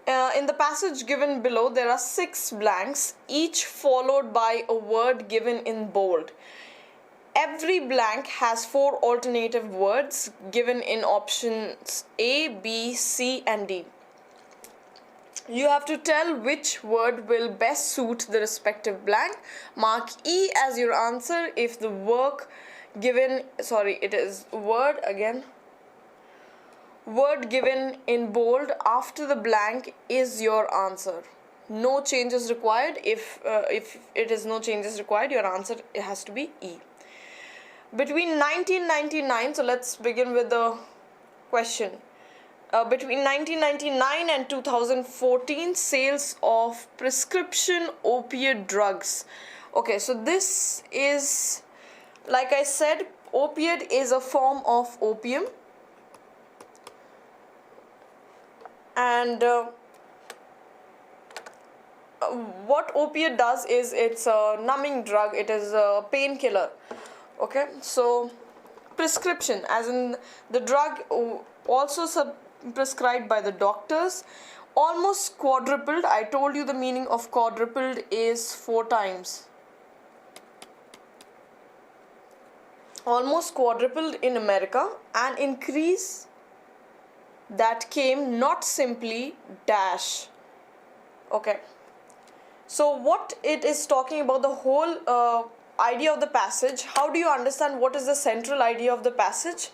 In the passage given below, there are 6 blanks, each followed by a word given in bold. Every blank has 4 alternative words given in options A, B, C, and D. You have to tell which word will best suit the respective blank. Mark E as your answer if the word given in bold after the blank is your answer. No changes required. If it is no changes required, your answer has to be E. Between 1999, so let's begin with the question. Between 1999 and 2014, sales of prescription opiate drugs. Okay, so this is, like I said, opiate is a form of opium. And what opiate does is it's a numbing drug, it is a painkiller. Okay, so prescription, as in the drug also prescribed by the doctors, almost quadrupled. I told you the meaning of quadrupled is 4 times. Almost quadrupled in America, an increase that came not simply dash. Okay, so what it is talking about, the whole idea of the passage. How do you understand what is the central idea of the passage?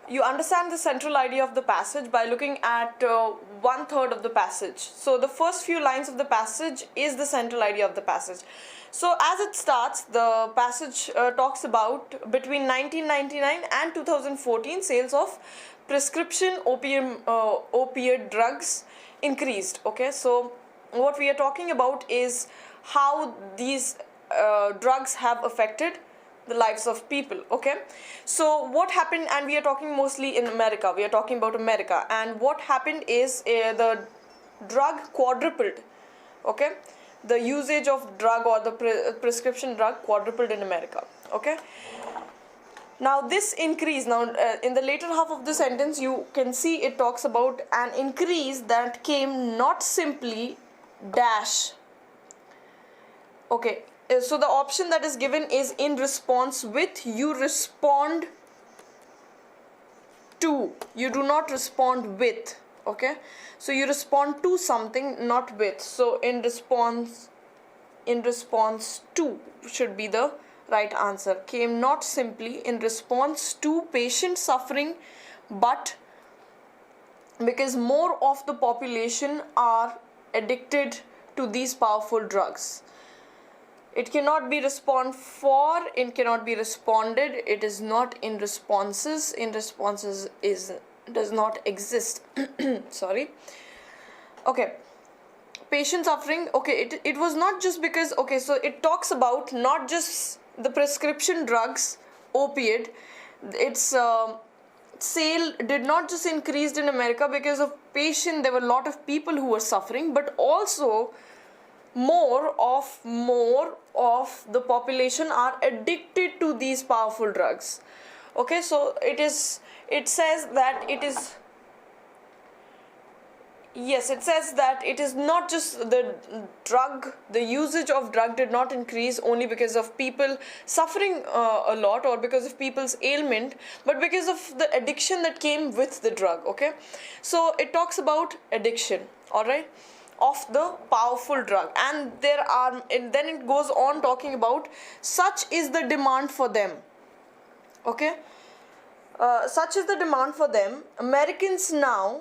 You understand the central idea of the passage by looking at 1/3 of the passage. So the first few lines of the passage is the central idea of the passage. So as it starts, the passage talks about between 1999 and 2014, sales of prescription opiate drugs increased. Okay, so what we are talking about is how these drugs have affected the lives of people. Okay, so what happened, and we are talking mostly in America, we are talking about America, and what happened is the drug quadrupled. Okay, the usage of drug or the prescription drug quadrupled in America. Okay, now this increase, in the later half of the sentence you can see it talks about an increase that came not simply dash. Okay, so the option that is given is in response with. You respond to, you do not respond with. Okay, so you respond to something, not with. So in response to should be the right answer. Came not simply in response to patient suffering, but because more of the population are addicted to these powerful drugs. It cannot be respond for, it cannot be responded, it is not in responses. In responses does not exist. Sorry. Okay, patient suffering. Okay, it was not just because, okay, so it talks about not just the prescription drugs, opiate. Its sale did not just increased in America because of patient, there were a lot of people who were suffering, but also more of the population are addicted to these powerful drugs. Okay, so it says that it is, yes, it says that it is not just the drug, the usage of drug did not increase only because of people suffering a lot or because of people's ailment, but because of the addiction that came with the drug. Okay, so it talks about addiction, all right, of the powerful drug, and then it goes on talking about such is the demand for them. Okay, such is the demand for them. Americans now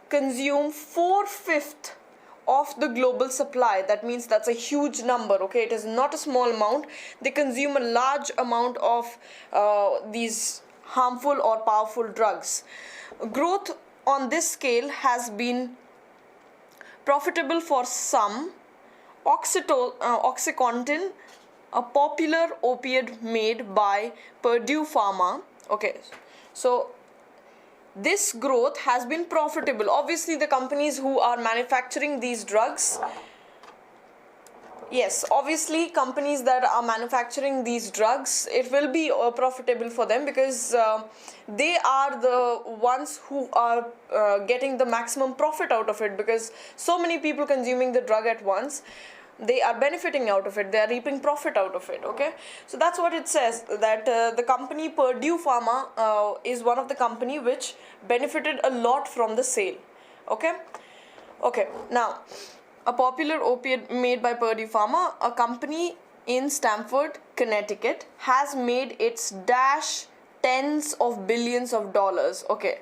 consume 4/5 of the global supply. That means that's a huge number. Okay, it is not a small amount. They consume a large amount of these harmful or powerful drugs. Growth on this scale has been profitable for some. Oxycontin, a popular opiate made by Purdue Pharma. Okay, so this growth has been profitable. Obviously, the companies who are manufacturing these drugs, Yes, obviously companies that are manufacturing these drugs, it will be profitable for them because they are the ones who are getting the maximum profit out of it, because so many people consuming the drug at once, they are benefiting out of it, they are reaping profit out of it. Okay, so that's what it says, that the company Purdue Pharma is one of the company which benefited a lot from the sale. Okay, now a popular opiate made by Purdue Pharma, a company in Stamford, Connecticut, has made its dash tens of billions of dollars. Okay,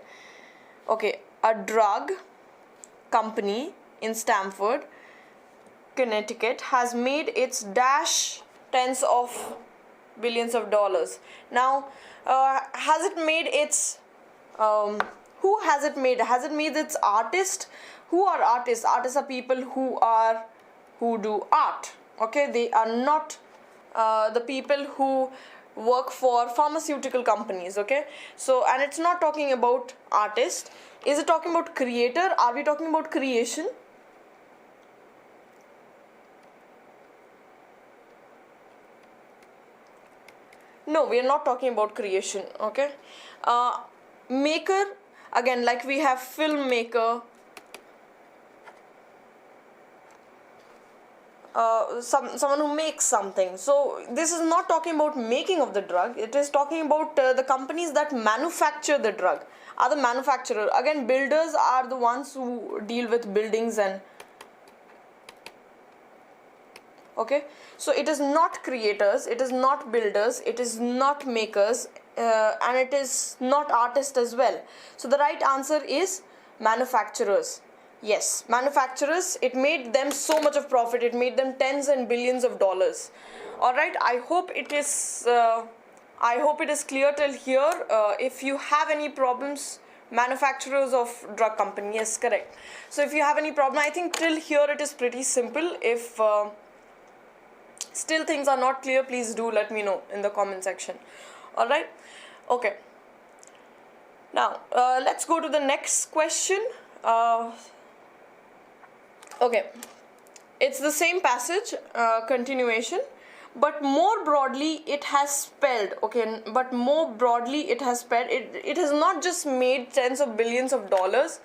a drug company in Stamford, Connecticut has made its dash tens of billions of dollars. Now, has it made its who has it made? Has it made its artist? Who are artists? Artists are people who do art. Okay, they are not the people who work for pharmaceutical companies. Okay, so, and it's not talking about artist. Is it talking about creator? Are we talking about creation? No, we are not talking about creation. Okay, maker, again, like we have filmmaker, someone who makes something. So this is not talking about making of the drug, it is talking about the companies that manufacture the drug, are the manufacturer. Again, builders are the ones who deal with buildings and okay, so it is not creators, it is not builders, it is not makers, and it is not artists as well. So the right answer is manufacturers. Yes, manufacturers, it made them so much of profit, it made them tens and billions of dollars. Alright, I hope it is clear till here. If you have any problems, manufacturers of drug company, yes, correct. So if you have any problem, I think till here it is pretty simple. If still things are not clear, please do let me know in the comment section. Alright, okay. Now, let's go to the next question. Okay, it's the same passage, continuation, but more broadly it has spelled, okay, but more broadly it has spelled, it has not just made tens of billions of dollars.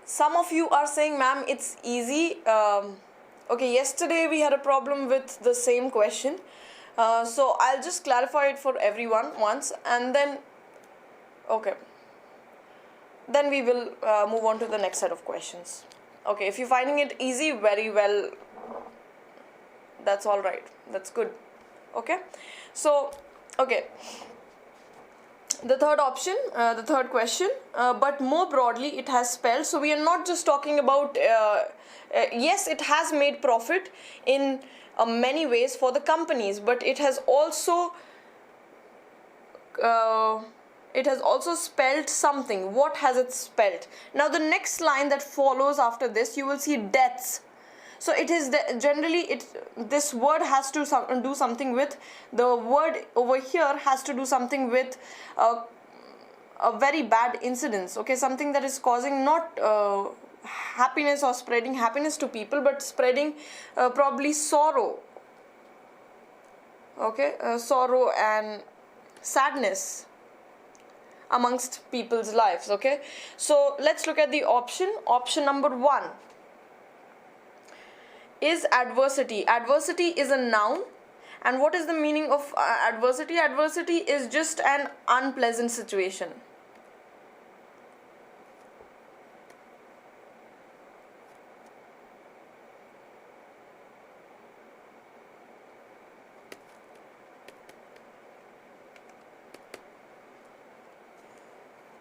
Some of you are saying, ma'am, it's easy. Okay, yesterday we had a problem with the same question, so I'll just clarify it for everyone once, and then, okay, then we will move on to the next set of questions. Okay, if you're finding it easy, very well, that's all right, that's good. Okay, so, okay, the third option, the third question, but more broadly it has spelled. So we are not just talking about, yes, it has made profit in many ways for the companies, but it has also spelled something. What has it spelled? Now the next line that follows after this, you will see deaths. So it is generally this word has to do something with, the word over here has to do something with a very bad incidence. Okay, something that is causing not happiness or spreading happiness to people, but spreading probably sorrow. Okay, sorrow and sadness amongst people's lives. Okay, so let's look at the option number 1 is adversity. Adversity is a noun, and what is the meaning of adversity? Adversity is just an unpleasant situation.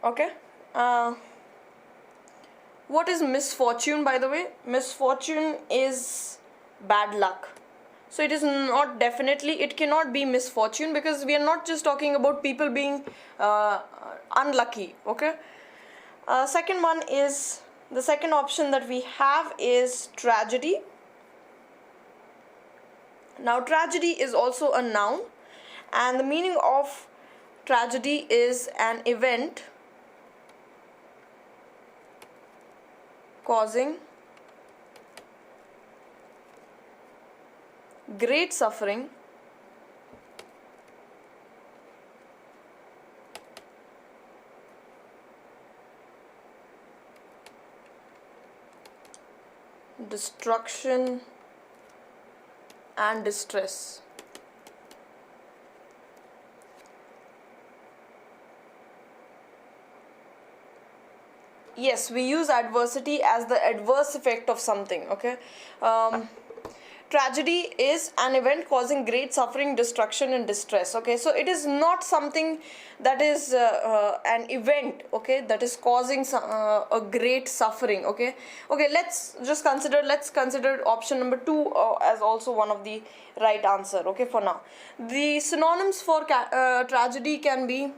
Okay, what is misfortune, by the way? Misfortune is bad luck. So it is not, definitely it cannot be misfortune, because we are not just talking about people being unlucky. Okay, second one is, the second option that we have is tragedy. Now tragedy is also a noun, and the meaning of tragedy is an event causing great suffering, destruction and distress. Yes, we use adversity as the adverse effect of something, okay? Tragedy is an event causing great suffering, destruction and distress, okay? So it is not something that is an event, okay, that is causing a great suffering, okay? Okay, let's consider option number 2 as also one of the right answer, okay, for now. The synonyms for tragedy can be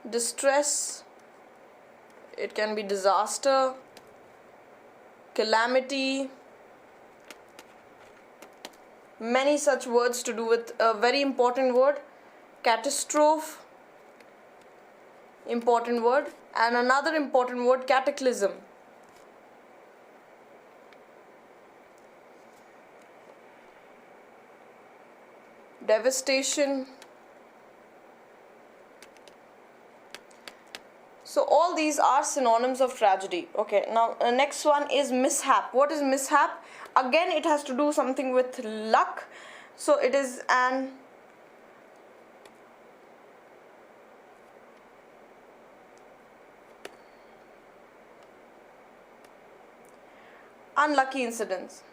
distress, it can be disaster, calamity, many such words to do with a very important word, catastrophe, important word, and another important word, cataclysm. Devastation. So all these are synonyms of tragedy. Okay, now next one is mishap. What is mishap? Again, it has to do something with luck. So it is an unlucky incident.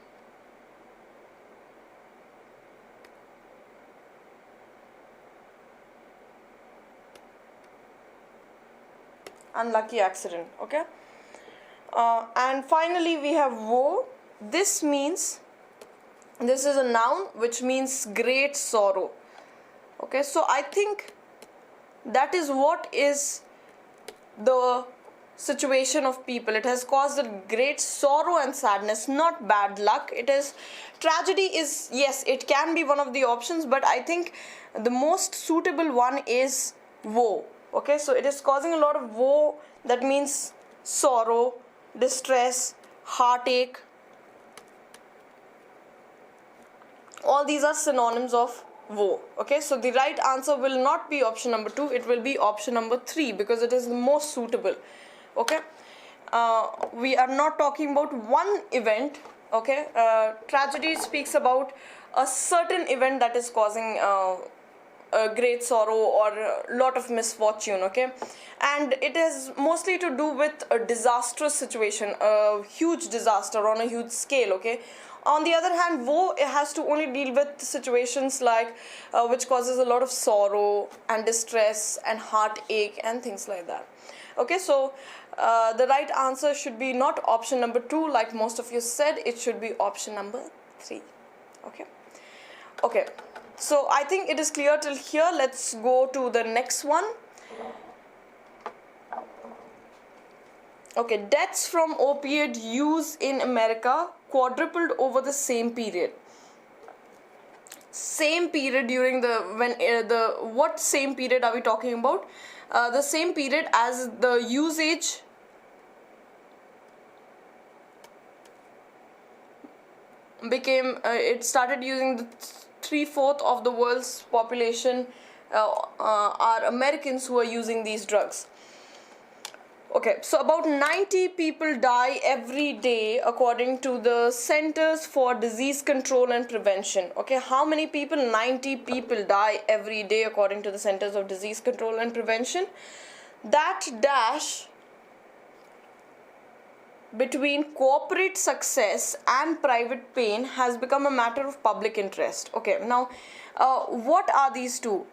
Unlucky accident, okay? And finally we have woe. This means, this is a noun which means great sorrow, okay? So I think that is what is the situation of people. It has caused a great sorrow and sadness, not bad luck. It is, tragedy is, yes, it can be one of the options, but I think the most suitable one is woe. Okay, so it is causing a lot of woe, that means sorrow, distress, heartache. All these are synonyms of woe. Okay, so the right answer will not be option number 2, it will be option number 3 because it is the most suitable. Okay, we are not talking about one event. Okay, tragedy speaks about a certain event that is causing a great sorrow or a lot of misfortune, okay, and it is mostly to do with a disastrous situation, a huge disaster on a huge scale, okay. On the other hand, woe, it has to only deal with situations like which causes a lot of sorrow and distress and heartache and things like that. Okay, so the right answer should be not option number 2 like most of you said, it should be option number 3. Okay, so I think it is clear till here. Let's go to the next one. Okay, deaths from opioid use in America quadrupled over the same period. Same period during the, what same period are we talking about? The same period as the usage became, it started using the 3/4 of the world's population are Americans who are using these drugs. Okay, so about 90 people die every day according to the Centers for Disease Control and Prevention. Okay, how many people? 90 people die every day according to the Centers of Disease Control and Prevention. That dash between corporate success and private pain has become a matter of public interest. Okay, now what are these two?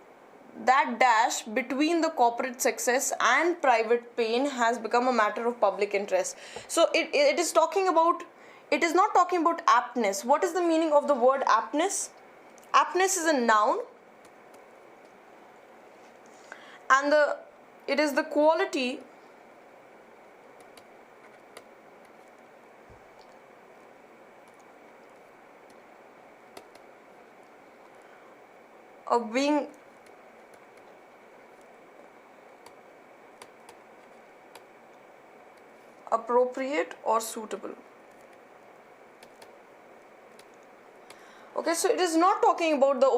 That dash between the corporate success and private pain has become a matter of public interest. So it is talking about, it is not talking about aptness. What is the meaning of the word aptness? Aptness is a noun, and it is the quality of being appropriate or suitable. Okay, so it is not talking about the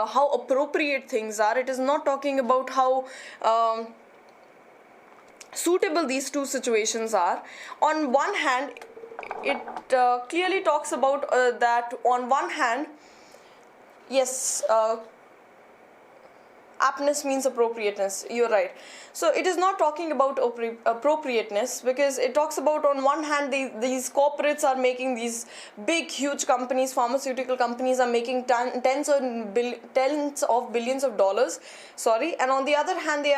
how appropriate things are. It is not talking about how suitable these two situations are. On one hand, it clearly talks about that on one hand, yes, aptness means appropriateness. You're right. So it is not talking about appropriateness, because it talks about on one hand these corporates are making, these big huge companies, pharmaceutical companies are making tens of billions of dollars, and on the other hand they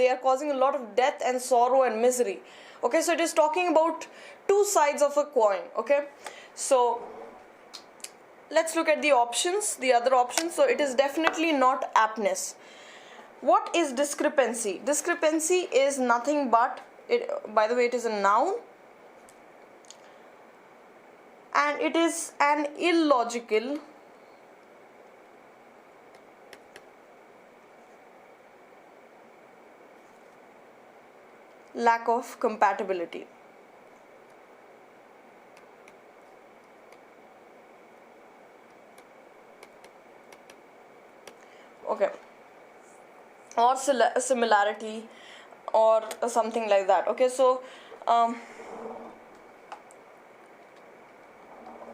are causing a lot of death and sorrow and misery. Okay, so it is talking about two sides of a coin. Okay, so let's look at the options, the other options. So it is definitely not aptness. What is discrepancy? Discrepancy is nothing but, by the way, it is a noun, and it is an illogical lack of compatibility. Okay, or similarity or something like that. Okay, so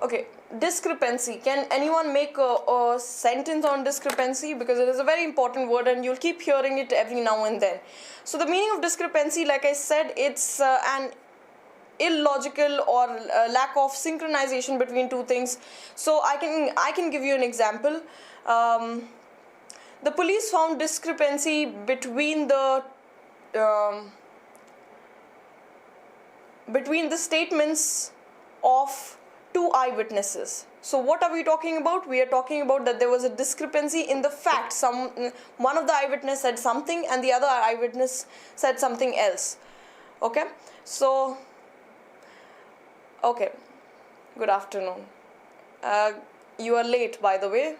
okay, discrepancy. Can anyone make a sentence on discrepancy? Because it is a very important word and you'll keep hearing it every now and then. So the meaning of discrepancy, like I said, it's an illogical or lack of synchronization between two things. So I can give you an example. The police found discrepancy between the statements of two eyewitnesses. So what are we talking about? We are talking about that there was a discrepancy in the fact. One of the eyewitness said something and the other eyewitness said something else. Okay, so okay, good afternoon. You are late, by the way,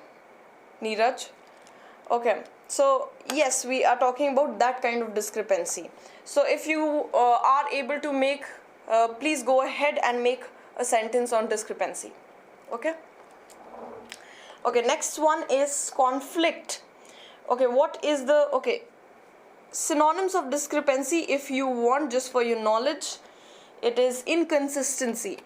Neeraj. Okay, so yes, we are talking about that kind of discrepancy. So if you are able to make, please go ahead and make a sentence on discrepancy. Okay. Okay, next one is conflict. Okay, what is the synonyms of discrepancy, if you want, just for your knowledge? It is inconsistency.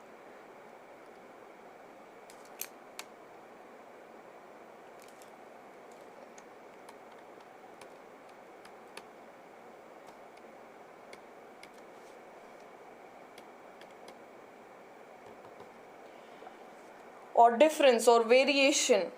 Or difference or variation.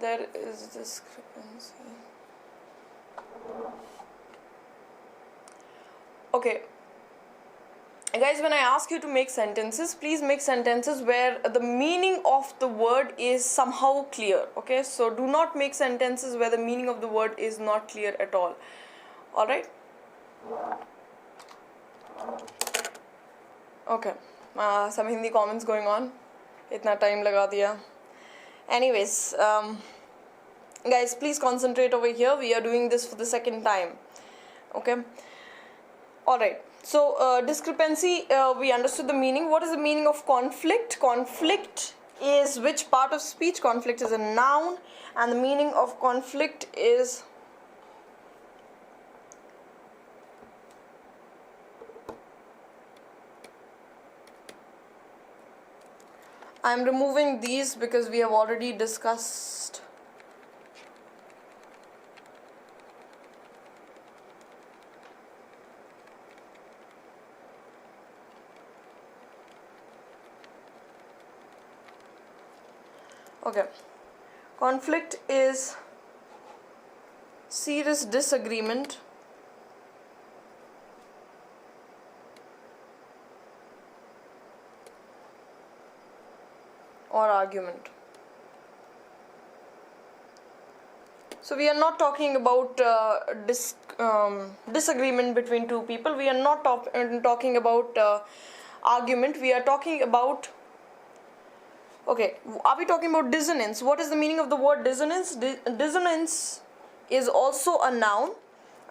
There is discrepancy. Okay. Guys, when I ask you to make sentences, please make sentences where the meaning of the word is somehow clear. Okay, so do not make sentences where the meaning of the word is not clear at all. Alright? Okay, some Hindi comments going on. Itna time laga diya. Anyways, guys, please concentrate over here. We are doing this for the second time. Okay? Alright. So discrepancy, we understood the meaning. What is the meaning of conflict? Conflict is which part of speech? Conflict is a noun, and the meaning of conflict is I am removing these because we have already discussed. Okay, conflict is serious disagreement or argument. So we are not talking about disagreement between two people. We are not talking about argument. We are talking about, okay, are we talking about dissonance? What is the meaning of the word dissonance? Dissonance is also a noun,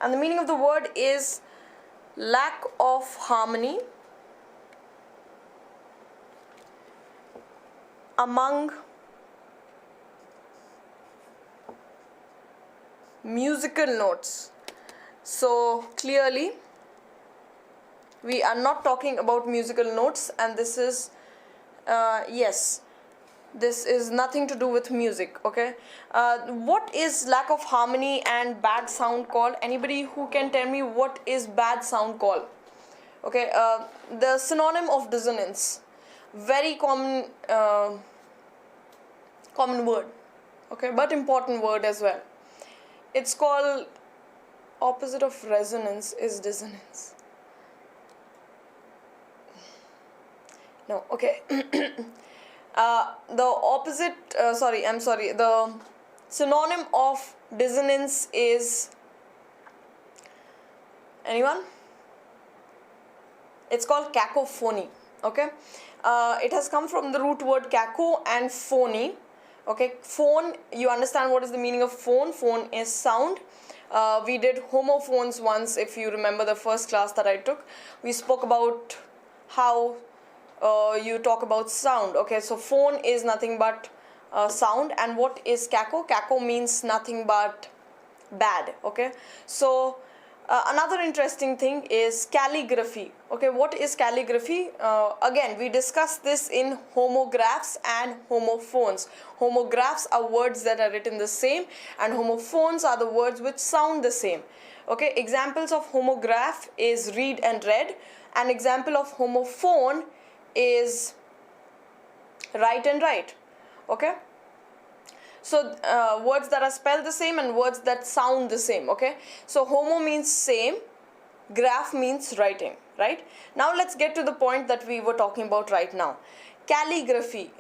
and the meaning of the word is lack of harmony among musical notes. So clearly we are not talking about musical notes, and this is yes, this is nothing to do with music. Okay, what is lack of harmony and bad sound called? Anybody who can tell me what is bad sound called? Okay, the synonym of dissonance, very common common word, okay, but important word as well. It's called, opposite of resonance is dissonance. No, okay. The opposite, the synonym of dissonance is, anyone? It's called cacophony. Okay, it has come from the root word caco and phony. Okay, phone, you understand what is the meaning of phone? Phone is sound. We did homophones once, if you remember the first class that I took. We spoke about how you talk about sound. Okay, so phone is nothing but sound. And what is caco? Caco means nothing but bad. Okay, so another interesting thing is calligraphy. Okay, what is calligraphy? Again, we discussed this in homographs and homophones. Homographs are words that are written the same, and homophones are the words which sound the same. Okay, examples of homograph is read and read. An example of homophone is write and write. Okay, so words that are spelled the same and words that sound the same. Okay, so homo means same, graph means writing, right? Now let's get to the point that we were talking about right now. Calligraphy.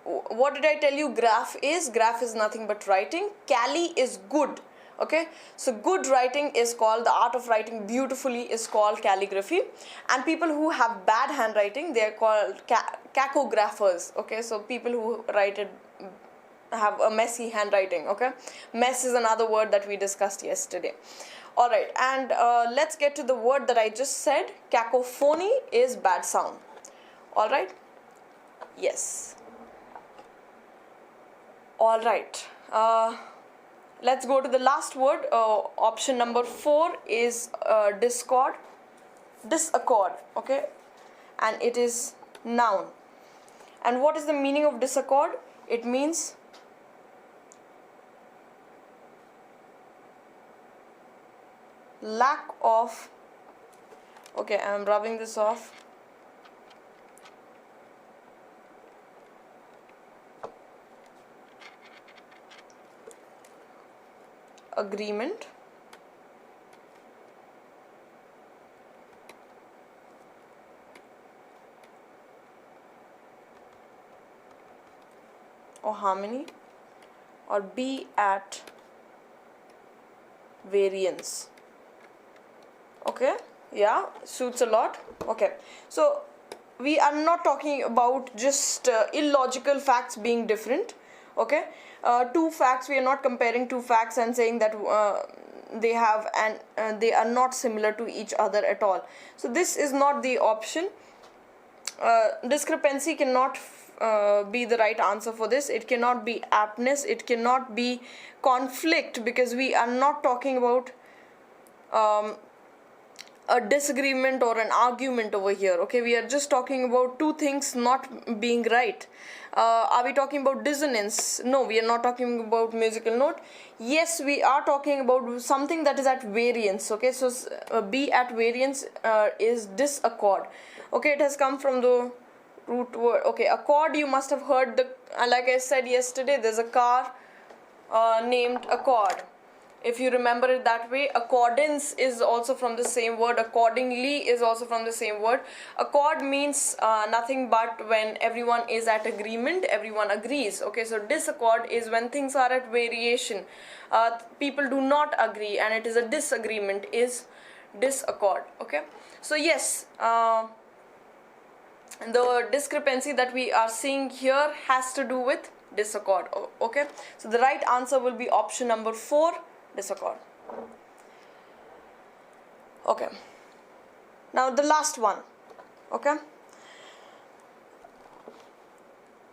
What did I tell you graph is? Graph is nothing but writing. Calli is good. Okay, so good writing is called, the art of writing beautifully is called calligraphy, and people who have bad handwriting, they are called cacographers. Okay, so people who have a messy handwriting. Okay, mess is another word that we discussed yesterday. Alright, and let's get to the word that I just said. Cacophony is bad sound. Alright, yes. Alright, let's go to the last word. Option number 4 is discord, disaccord. Okay, and it is noun. And what is the meaning of disaccord? It means lack of, okay, I am rubbing this off, agreement or harmony, or be at variance. Okay, yeah, suits a lot. Okay, so we are not talking about just illogical facts being different. Okay, two facts, we are not comparing two facts and saying that they have and they are not similar to each other at all. So this is not the option. Discrepancy cannot be the right answer for this. It cannot be aptness, it cannot be conflict, because we are not talking about a disagreement or an argument over here. Okay, we are just talking about two things not being right. Are we talking about dissonance? No, we are not talking about musical note. Yes, we are talking about something that is at variance. Okay, so be at variance is disaccord. Okay, it has come from the root word. Okay, accord, you must have heard the, like I said yesterday, there's a car named Accord. If you remember it that way, accordance is also from the same word, accordingly is also from the same word. Accord means nothing but when everyone is at agreement, everyone agrees. Okay, so disaccord is when things are at variation. People do not agree and it is a disagreement, is disaccord. Okay, so yes, the discrepancy that we are seeing here has to do with disaccord. Okay, so the right answer will be option number 4, disaccord. Okay, now the last one. Okay,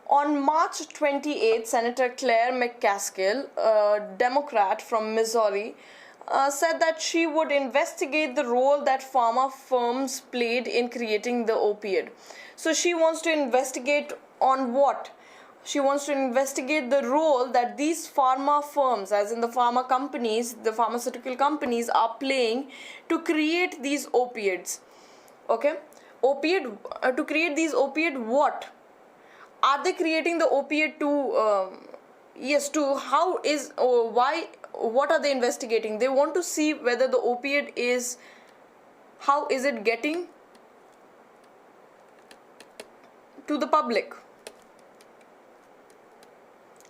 on March 28th, Senator Claire McCaskill, a Democrat from Missouri, said that she would investigate the role that pharma firms played in creating the opioid. So she wants to investigate on what? She wants to investigate the role that these pharma firms, as in the pharma companies, the pharmaceutical companies, are playing to create these opiates. Okay, to create these opiate, what? Are they creating the opiate to, how is, why, what are they investigating? They want to see whether the opiate is, how is it getting to the public?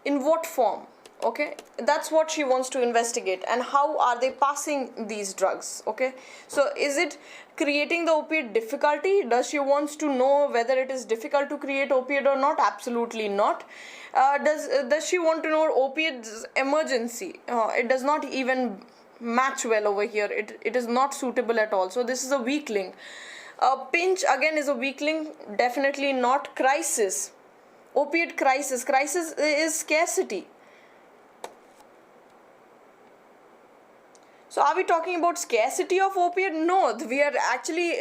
In what form? Okay, that's what she wants to investigate. And how are they passing these drugs? Okay, so is it creating the opiate difficulty? Does she wants to know whether it is difficult to create opiate or not? Absolutely not. Does she want to know opiates emergency? It does not even match well over here. It is not suitable at all. So this is a weak link. Pinch again is a weak link. Definitely not. Crisis. Opiate crisis. Crisis is scarcity. So are we talking about scarcity of opiate? No, we are actually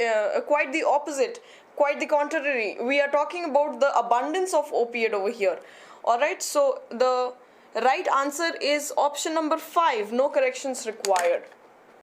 quite the opposite, quite the contrary. We are talking about the abundance of opiate over here. Alright, so the right answer is option number 5, no corrections required.